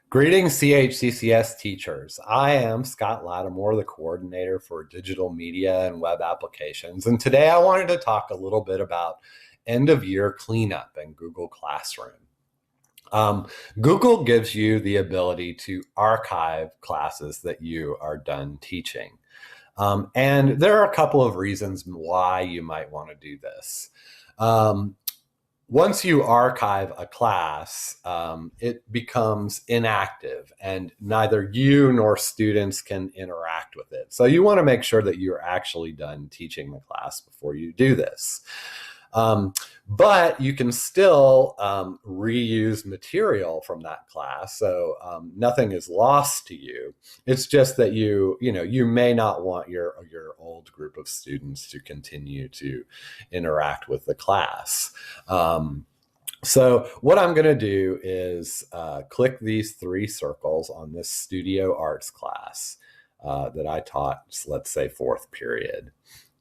Greetings, CHCCS teachers. I am Scott Lattimore, the coordinator for digital media and web applications. And today I wanted to talk a little bit about end of year cleanup in Google Classroom. Google gives you the ability to archive classes that you are done teaching. And there are a couple of reasons why you might want to do this. Once you archive a class, it becomes inactive and neither you nor students can interact with it. So you want to make sure that you're actually done teaching the class before you do this. But you can still reuse material from that class. So nothing is lost to you. It's just that you may not want your old group of students to continue to interact with the class. So what I'm going to do is click these three circles on this Studio Arts class that I taught, let's say, fourth period.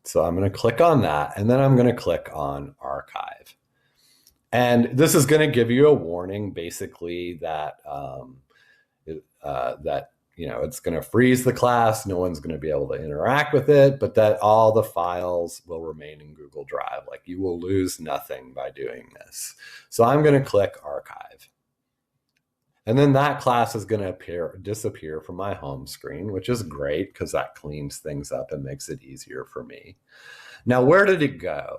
So I'm going to click on that, and then I'm going to click on Archive. And this is going to give you a warning, basically, that it's going to freeze the class. No one's going to be able to interact with it, but that all the files will remain in Google Drive. Like, you will lose nothing by doing this. So I'm going to click Archive. And then that class is going to disappear from my home screen, which is great because that cleans things up and makes it easier for me. Now, where did it go?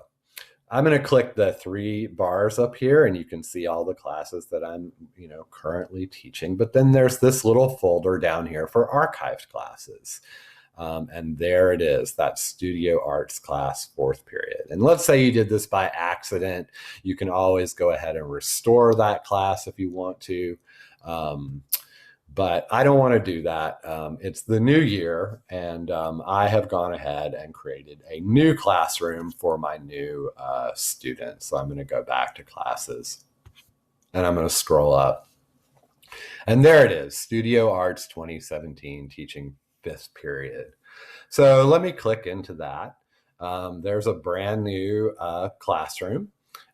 I'm going to click the three bars up here, and you can see all the classes that I'm, currently teaching. But then there's this little folder down here for archived classes. And there it is, that Studio Arts class, fourth period. And let's say you did this by accident. You can always go ahead and restore that class if you want to. But I don't want to do that. It's the new year, and I have gone ahead and created a new classroom for my new students. So I'm going to go back to classes, and I'm going to scroll up. And there it is, Studio Arts 2017, teaching fifth period. So let me click into that. There's a brand new classroom.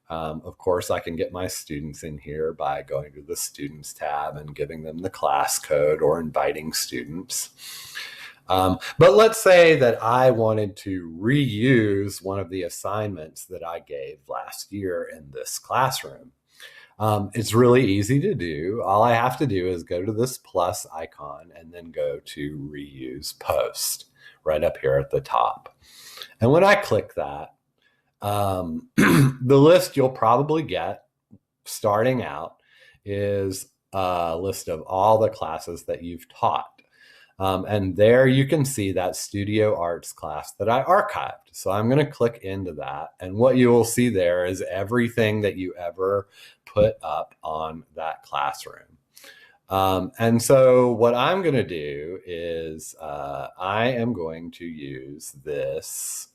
Of course, I can get my students in here by going to the Students tab and giving them the class code or inviting students. But let's say that I wanted to reuse one of the assignments that I gave last year in this classroom. It's really easy to do. All I have to do is go to this plus icon and then go to Reuse Post right up here at the top. And when I click that, the list you'll probably get starting out is a list of all the classes that you've taught. And there you can see that Studio Arts class that I archived. So I'm going to click into that. And what you will see there is everything that you ever put up on that classroom. And so what I'm going to do is I am going to use this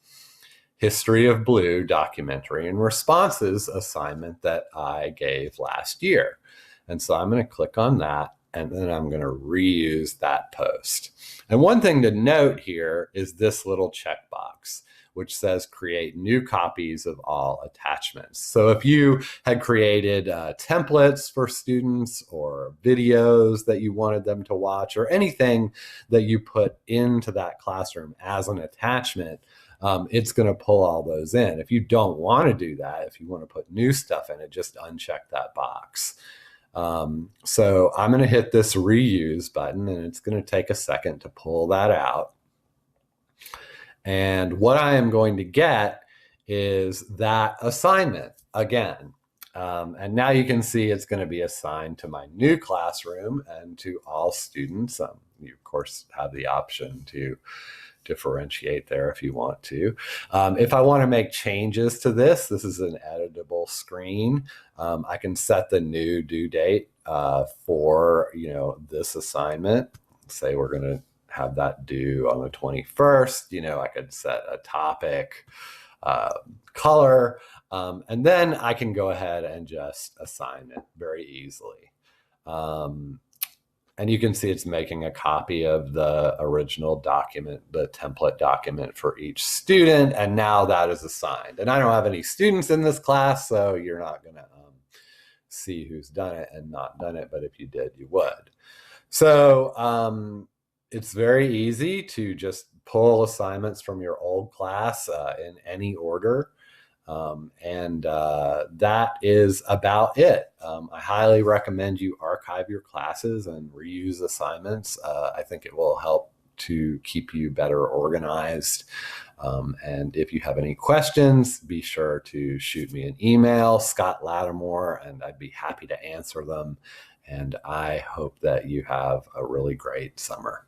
History of Blue documentary and responses assignment that I gave last year. And so I'm going to click on that, and then I'm going to reuse that post. And one thing to note here is this little checkbox, which says create new copies of all attachments. So if you had created templates for students or videos that you wanted them to watch or anything that you put into that classroom as an attachment, it's going to pull all those in. If you don't want to do that, if you want to put new stuff in it, just uncheck that box. So I'm going to hit this reuse button, and it's going to take a second to pull that out. And what I am going to get is that assignment again. And now you can see it's going to be assigned to my new classroom and to all students. You, of course, have the option to differentiate there if you want to. If I want to make changes to this is an editable screen. I can set the new due date for this assignment. Say we're going to have that due on the 21st. I could set a topic, color, and then I can go ahead and just assign it very easily. And you can see it's making a copy of the original document, the template document for each student. And now that is assigned. And I don't have any students in this class, so you're not going to see who's done it and not done it, but if you did, you would. So it's very easy to just pull assignments from your old class in any order. And that is about it. I highly recommend you archive your classes and reuse assignments. I think it will help to keep you better organized. And if you have any questions, be sure to shoot me an email, Scott Lattimore, and I'd be happy to answer them. And I hope that you have a really great summer.